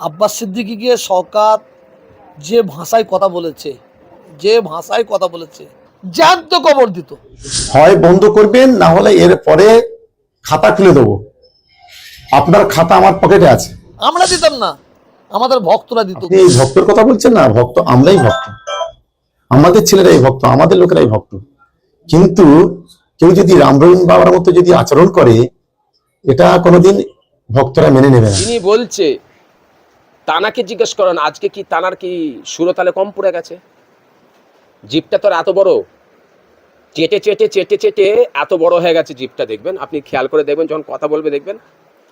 আব্বাস সিদ্দিকীকে শওকত যে ভাষায় কথা বলেছে, জ্যান্ত কবর দিত। হয় বন্ধ করবেন, না হলে এর পরে খাতা খুলে দেবো। আপনার খাতা আমার পকেটে আছে। আমরা দিতাম না, আমাদের ভক্তরা দিত। আপনি এই ভক্তর কথা বলছেন না, ভক্ত আমরাই ভক্ত, আমাদের ছেলেরাই ভক্ত, আমাদের লোকেরাই ভক্ত। কিন্তু কেউ যদি রাম রহিম বাবার মতো যদি আচরণ করে, এটা কোনোদিন ভক্তরা মেনে নেবে না। যিনি বলছে তানাকে জিজ্ঞেস করেন আজকে কি তানার কি সুরতালে কম পড়ে গেছে? জিপটা তো এত বড়, চেটে চেটে চেটে চেটে এত বড় হয়ে গেছে জিপটা। দেখবেন, আপনি খেয়াল করে দেখবেন, যখন কথা বলবে দেখবেন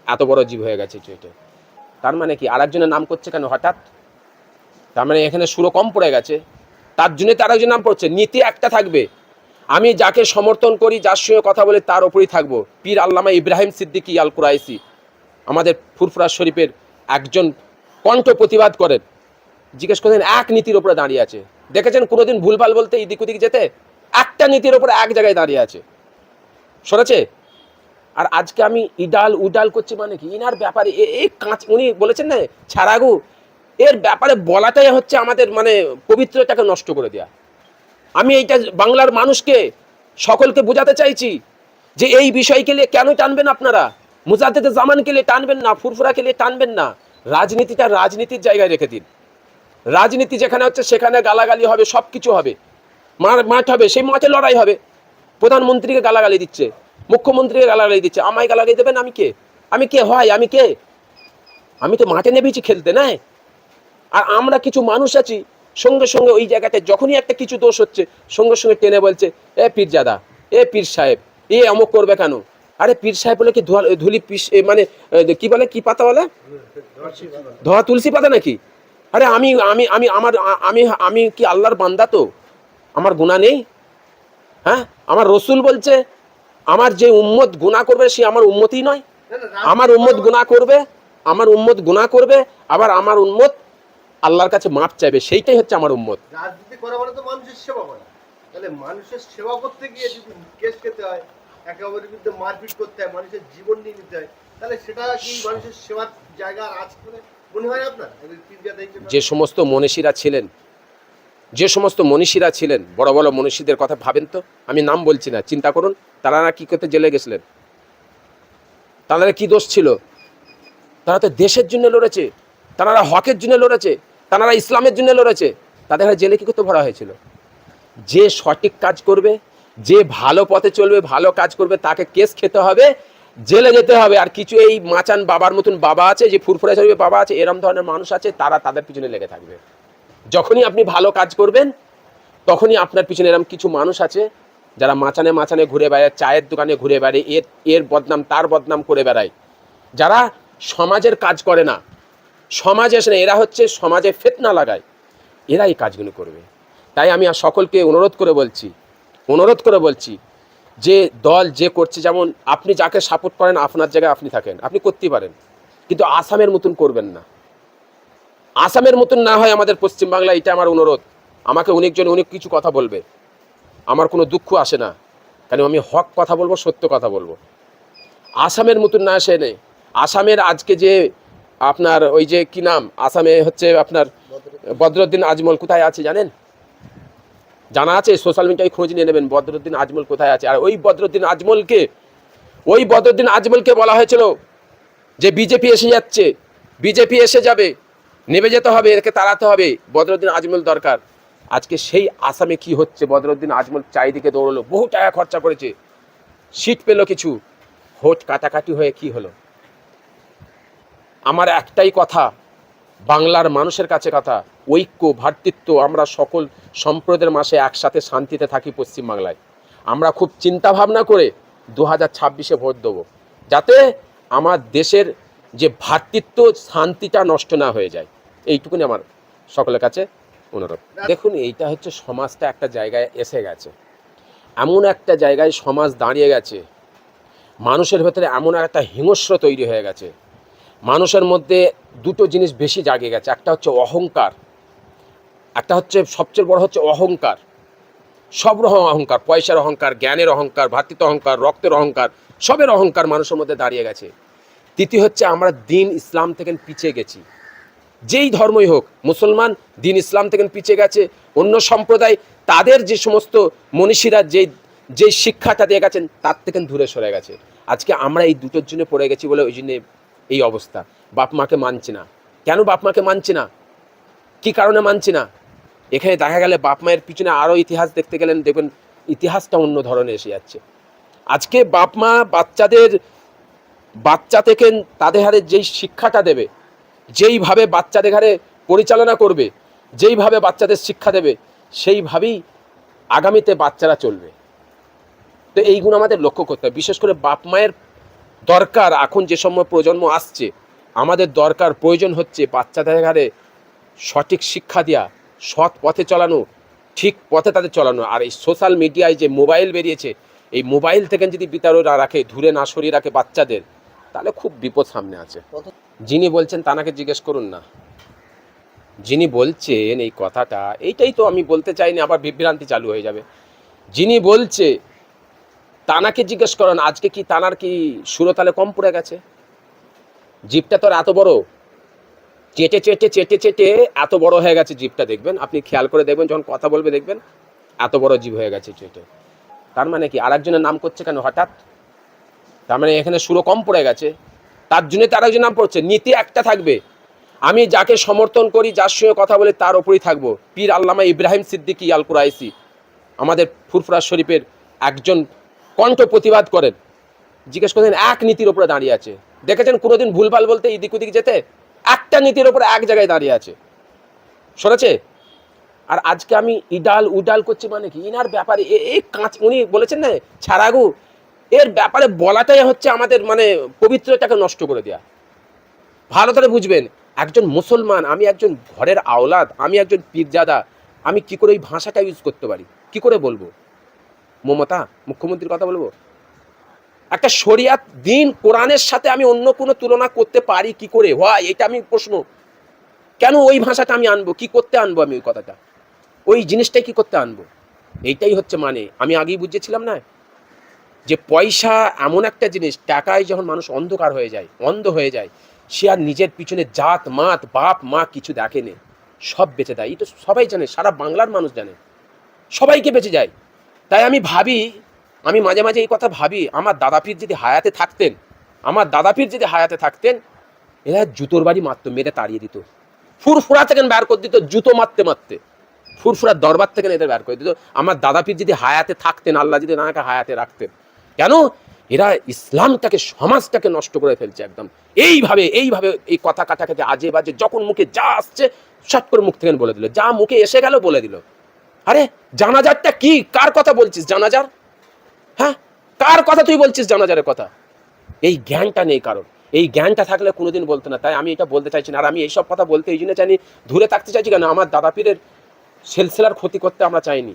এত বড় জিভ হয়ে গেছে চেটে। তার মানে কি আরেকজনের নাম করছে কেন হঠাৎ? তার মানে এখানে সুরো কম পড়ে গেছে, তার জন্য তার একজন নাম পড়ছে। নীতি একটা থাকবে, আমি যাকে সমর্থন করি, যার সঙ্গে কথা বলি, তার ওপরই থাকবো। পীর আল্লামা ইব্রাহিম সিদ্দিকী আল কুরাইশি আমাদের ফুরফুরা শরীফের একজন কণ্ঠ প্রতিবাদ করেন, জিজ্ঞেস করেন এক নীতির ওপরে দাঁড়িয়ে আছে। দেখেছেন কোনোদিন ভুলভাল বলতে এদিক ওদিক যেতে? একটা নীতির ওপরে এক জায়গায় দাঁড়িয়ে আছে, সরেছে। আর আজকে আমি ইডাল উডাল করছি মানে কি? ইনার ব্যাপারে এই কাঁচ, উনি বলেছেন না ছাড়াগু, এর ব্যাপারে বলাটাই হচ্ছে আমাদের মানে পবিত্রতাকে নষ্ট করে দেয়া। আমি এইটা বাংলার মানুষকে সকলকে বোঝাতে চাইছি যে এই বিষয়কে নিয়ে কেন টানবেন আপনারা? মুজাদ্দেদে জামানকে নিয়ে টানবেন না, ফুরফুরাকে নিয়ে টানবেন না। রাজনীতিটা রাজনীতির জায়গায় রেখে দিন। রাজনীতি যেখানে হচ্ছে সেখানে গালাগালি হবে, সব কিছু হবে, মাঠ হবে, সেই মাঠে লড়াই হবে। প্রধানমন্ত্রীকে গালাগালি দিচ্ছে, মুখ্যমন্ত্রীকে গালাগালি দিচ্ছে, আমায় গালাগালি দেবেন? আমি কে? আমি কে হয়? আমি কে? আমি তো মাঠে নেমেছি খেলতে, না? আর আমরা কিছু মানুষ আছি সঙ্গে সঙ্গে ওই জায়গাতে যখনই একটা কিছু দোষ হচ্ছে সঙ্গে সঙ্গে টেনে বলছে এ পীরজাদা, এ পীর সাহেব, এ অমুক করবে কেন? আরে পীর সাহেব বলে কি ধুলি মানে কি বলে, কি পাতা বলে, ধোয়া তুলসী পাতা নাকি? আরে আমি আমি আমি আমার আমি আমি কি আল্লাহর বান্দা? তো আমার গুনাহ নেই? হ্যাঁ, আমার রসুল বলছে আমার যে উম্মত গুনাহ করবে সে আমার উম্মতই নয়। আমার উম্মত গুনাহ করবে, আমার উম্মত গুনাহ করবে, আবার আমার উম্মত আল্লাহর কাছে মাপ চাইবে, সেইটাই হচ্ছে আমার উম্মত। রাজনীতি করা মানে তো মানুষের সেবা করা। তাহলে মানুষের সেবা করতে গিয়ে যদি কেস খেতে হয়, একে অপরের বিরুদ্ধে মারপিট করতে হয়, মানুষের জীবন নিয়ে নিতে হয়, তাহলে সেটা কি মানুষের সেবার জায়গা আছে বলে মনে হয় আপনার? যে সমস্ত মনীষীরা ছিলেন, যে সমস্ত মনীষীরা ছিলেন, বড় বড় মনীষীদের কথা ভাবেন তো, আমি নাম বলছি না, চিন্তা করুন তারা কি করতে জেলে গেছিলেন, তাদের কি দোষ ছিল? তারা তো দেশের জন্য লড়েছে, তারা হকের জন্য লড়েছে, তারা ইসলামের জন্য লড়েছে। তাদের জেলে কি করতে ভরা হয়েছিল? যে সঠিক কাজ করবে, যে ভালো পথে চলবে, ভালো কাজ করবে, তাকে কেস খেতে হবে, জেলে যেতে হবে। আর কিছু এই মাচান বাবার মতন বাবা আছে, যে ফুরফুরা শরীফের বাবা আছে, এরম ধরনের মানুষ আছে, তারা তাদের পিছনে লেগে থাকবে। যখনই আপনি ভালো কাজ করবেন তখনই আপনার পিছনে এরম কিছু মানুষ আছে যারা মাচানে মাচানে ঘুরে বেড়ায়, চায়ের দোকানে ঘুরে বেড়ায়, এর বদনাম তার বদনাম করে বেড়ায়, যারা সমাজের কাজ করে না, সমাজে আসে না, এরা হচ্ছে সমাজে ফিতনা লাগায়, এরা এই কাজগুলো করবে। তাই আমি আর সকলকে অনুরোধ করে বলছি যে দল যে করছে, যেমন আপনি যাকে সাপোর্ট করেন আপনার জায়গায় আপনি থাকেন, আপনি করতেই পারেন, কিন্তু আসামের মতন করবেন না। আসামের মতন না হয় আমাদের পশ্চিমবাংলা, এটা আমার অনুরোধ। আমাকে অনেকজন অনেক কিছু কথা বলবে, আমার কোনো দুঃখ আসে না, কারণ আমি হক কথা বলবো, সত্য কথা বলবো। আসামের মতন না আসে নেই। আসামের আজকে যে আপনার ওই যে কি নাম, আসামে হচ্ছে আপনার বদরুদ্দিন আজমল কোথায় আছে জানেন? জানা আছে? সোশ্যাল মিডিয়ায় খোঁজ নিয়ে নেবেন বদরুদ্দিন আজমল কোথায় আছে। আর ওই বদরুদ্দিন আজমলকে বলা হয়েছিল যে বিজেপি এসে যাচ্ছে, বিজেপি এসে যাবে, নেমে যেতে হবে, একে তাড়াতে হবে, বদরুদ্দিন আজমল দরকার। আজকে সেই আসামে কি হচ্ছে? বদরুদ্দিন আজমল চারিদিকে দৌড়লো, বহু টাকা খরচা করেছে, সিট পেল কিছু, ভোট কাটাকাটি হয়ে কি হলো? আমার একটাই কথা, বাংলার মানুষের কাছে কথা, ঐক্য ভ্রাতৃত্ব, আমরা সকল সম্প্রদায়ের মাসে একসাথে শান্তিতে থাকি পশ্চিমবাংলায়। আমরা খুব চিন্তা ভাবনা করে 2026-এ ভোট দেবো, যাতে আমার দেশের যে ভ্রাতৃত্ব শান্তিটা নষ্ট না হয়ে যায়। এইটুকুনি আমার সকলের কাছে অনুরোধ। দেখুন, এইটা হচ্ছে সমাজটা একটা জায়গায় এসে গেছে, এমন একটা জায়গায় সমাজ দাঁড়িয়ে গেছে, মানুষের ভেতরে এমন একটা হিংস্র তৈরি হয়ে গেছে, মানুষের মধ্যে দুটো জিনিস বেশি জাগে গেছে। একটা হচ্ছে অহংকার, একটা হচ্ছে সবচেয়ে বড় হচ্ছে অহংকার, সব রকম অহংকার, পয়সার অহংকার, জ্ঞানের অহংকার, ভ্রাতৃত্ব অহংকার, রক্তের অহংকার, সবের অহংকার মানুষের মধ্যে দাঁড়িয়ে গেছে। তৃতীয় হচ্ছে আমরা দিন ইসলাম থেকে পিছিয়ে গেছি, যেই ধর্মই হোক, মুসলমান দিন ইসলাম থেকে পিছিয়ে গেছে, অন্য সম্প্রদায় তাদের যে সমস্ত মনীষীরা যেই শিক্ষাটা দিয়ে গেছেন তার থেকে দূরে সরে গেছে। আজকে আমরা এই দুটোর জন্য পড়ে গেছি বলে ওই জন্য এই অবস্থা। বাপ মাকে মানছি না। কেন বাপ মাকে মানছি না? কী কারণে মানছি না? এখানে দেখা গেলে বাপ মায়ের পিছনে আরও ইতিহাস দেখতে গেলেন, দেখবেন ইতিহাসটা অন্য ধরনের এসে যাচ্ছে। আজকে বাপ মা বাচ্চা থেকে তাদের হারে যেই শিক্ষাটা দেবে, যেইভাবে বাচ্চাদের হারে পরিচালনা করবে, যেইভাবে বাচ্চাদের শিক্ষা দেবে, সেইভাবেই আগামীতে বাচ্চারা চলবে। তো এইগুলো আমাদের লক্ষ্য করতে হবে। বিশেষ করে বাপ মায়ের দরকার, এখন যে সময় প্রজন্ম আসছে, আমাদের দরকার প্রয়োজন হচ্ছে বাচ্চাদের হারে সঠিক শিক্ষা দেওয়া, সৎ পথে চালানো, ঠিক পথে তাদের চালানো। আর এই সোশ্যাল মিডিয়ায় যে মোবাইল বেরিয়েছে, এই মোবাইল থেকে যদি বিতাড় রাখে, দূরে না সরিয়ে রাখে বাচ্চাদের, তাহলে খুব বিপদ সামনে আছে। যিনি বলছেন তানাকে জিজ্ঞেস করুন না। যিনি বলছেন এই কথাটা, এইটাই তো আমি বলতে চাইনি, আবার বিভ্রান্তি চালু হয়ে যাবে। যিনি বলছে তানাকে জিজ্ঞেস করেন, আজকে কি তানার কি সুরতালে কম পড়ে গেছে? জিপটা তো এত বড়, চেটে চেটে চেটে চেটে এত বড় হয়ে গেছে জিপটা। দেখবেন, আপনি খেয়াল করে দেখবেন, যখন কথা বলবে দেখবেন এত বড় জিভ হয়ে গেছে চেটে। তার মানে কি আরেকজনের নাম করছে কেন হঠাৎ? তার মানে এখানে সুরো কম পড়ে গেছে, তার জন্য তার একজন নাম পড়ছে। নীতি একটা থাকবে, আমি যাকে সমর্থন করি, যার সঙ্গে কথা বলে তার ওপরই থাকবো। পীর আল্লামা ইব্রাহিম সিদ্দিকী আল কুরাইশি আমাদের ফুরফুরা শরীফের একজন কণ্ঠ প্রতিবাদ করেন, জিজ্ঞেস করেন এক নীতির ওপরে দাঁড়িয়ে আছে। দেখেছেন কোনোদিন ভুলভাল বলতে এদিক ওদিক যেতে? একটা নীতির ওপরে এক জায়গায় দাঁড়িয়ে আছে, সরেছে। আর আজকে আমি উডাল করছি মানে কি? ইনার ব্যাপারে এই উনি বলেছেন না ছাড়াগু, এর ব্যাপারে বলাটাই হচ্ছে আমাদের মানে পবিত্রতাকে নষ্ট করে দেয়া। ভালো করে বুঝবেন, একজন মুসলমান, আমি একজন ঘরের আওলাদ, আমি একজন পীরজাদা, আমি কি করে এই ভাষাটা ইউজ করতে পারি? কি করে বলবো? মমতা মুখ্যমন্ত্রীর কথা বলবো? একটা শরিয়াত দিন কোরআনের সাথে আমি অন্য কোনো তুলনা করতে পারি কি করে? হয় এটা আমি প্রশ্ন। কেন ওই ভাষাটা আমি আনবো? কি করতে আনবো আমি ওই কথাটা? ওই জিনিসটাই কি করতে আনবো? এইটাই হচ্ছে মানে আমি আগেই বুঝেছিলাম না যে পয়সা এমন একটা জিনিস, টাকায় যখন মানুষ অন্ধকার হয়ে যায়, অন্ধ হয়ে যায়, সে আর নিজের পিছনে জাত মাত বাপ মা কিছু দেখেনি, সব বেঁচে দেয়। এই তো সবাই জানে, সারা বাংলার মানুষ জানে, সবাইকে বেঁচে যায়। তাই আমি ভাবি, আমি মাঝে মাঝে এই কথা ভাবি, আমার দাদা পীর যদি হায়াতে থাকতেন, এরা জুতোর বাড়ি মারতো, মেরে তাড়িয়ে দিত, ফুরফুরা থেকে বের করে দিত, জুতো মারতে মারতে ফুরফুরার দরবার থেকে এদের বের করে দিত। আমার দাদা পীর যদি হায়াতে থাকতেন, আল্লাহ যদি নানাকে হায়াতে রাখতেন, কেন এরা ইসলামটাকে, সমাজটাকে নষ্ট করে ফেলছে একদম। এইভাবে এই কথা কাটা খেতে আজে বাজে, যখন মুখে যা আসছে সব করে মুখ থেকে বলে দিল, যা মুখে এসে গেল বলে দিল। আরে জানাজারটা কি? কার কথা বলছিস জানাজার? হ্যাঁ, কার কথা তুই বলছিস জানাজারের কথা? এই জ্ঞানটা নেই কারণ। এই জ্ঞানটা থাকলে কোনোদিন বলতো না। তাই আমি এটা বলতে চাইছি না। আর আমি এইসব কথা বলতে এই জন্য চাইনি, দূরে থাকতে চাইছি কেন, আমার দাদা পীরের সিলসিলার ক্ষতি করতে আমরা চাইনি।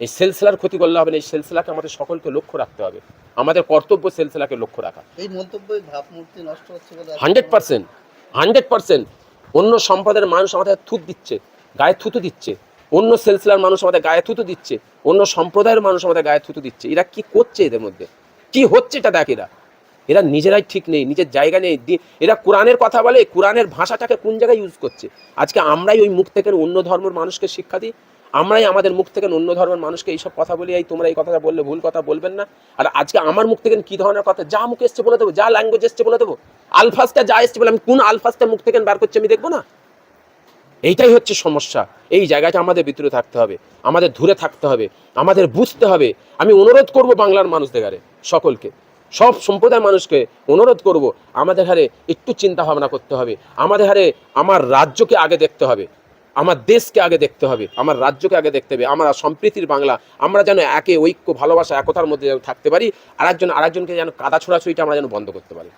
এই সিলসিলার ক্ষতি করলে হবে না, এই সিলসিলাকে আমাদের সকলকে লক্ষ্য রাখতে হবে। আমাদের কর্তব্য সিলসিলাকে লক্ষ্য রাখা। এই মন্তব্যই ভাবমূর্তি নষ্ট হচ্ছে বলে 100%। অন্য সম্প্রদায়ের মানুষ আমাদের থুত দিচ্ছে, গায়ে থুতু দিচ্ছে, অন্য সিলসিলার মানুষ আমাদের গায়ে থুতু দিচ্ছে, অন্য সম্প্রদায়ের মানুষ আমাদের গায়ে থুতু দিচ্ছে। এরা কি করছে? এদের মধ্যে কি হচ্ছে এটা দেখ। এরা নিজেরাই ঠিক নেই, নিজের জায়গা নেই। এরা কোরআনের কথা বলে, কোরআনের ভাষাটাকে কোন জায়গায় ইউজ করছে? আজকে আমরাই ওই মুখ থেকে অন্য ধর্মের মানুষকে শিক্ষা দিই, আমরাই আমাদের মুখ থেকে অন্য ধর্মের মানুষকে এইসব কথা বলি, এই তোমরা এই কথাটা বললে ভুল কথা বলবেন না। আর আজকে আমার মুখ থেকে কি ধরনের কথা, যা মুখে এসছে বলে দেবো, যা ল্যাঙ্গুয়েজ এসছে বলে দেবো, আলফাজটা যা এসছে বলে, আমি কোন আলফাজটা মুখ থেকে বার করছি আমি দেখবো না? এইটাই হচ্ছে সমস্যা। এই জায়গাটা আমাদের ভিতরে থাকতে হবে, আমাদের দূরে থাকতে হবে, আমাদের বুঝতে হবে। আমি অনুরোধ করব বাংলার মানুষদের হারে, সকলকে, সব সম্প্রদায়ের মানুষকে অনুরোধ করব, আমাদের হারে একটু চিন্তা ভাবনা করতে হবে। আমাদের হারে আমার রাজ্যকে আগে দেখতে হবে, আমার দেশকে আগে দেখতে হবে, আমার রাজ্যকে আগে দেখতে হবে। আমরা সম্প্রীতির বাংলা, আমরা যেন একে ঐক্য ভালোবাসা একতার মধ্যে থাকতে পারি, আরেকজনকে যেন কাদা ছোড়াছুড়িটা আমরা যেন বন্ধ করতে পারি।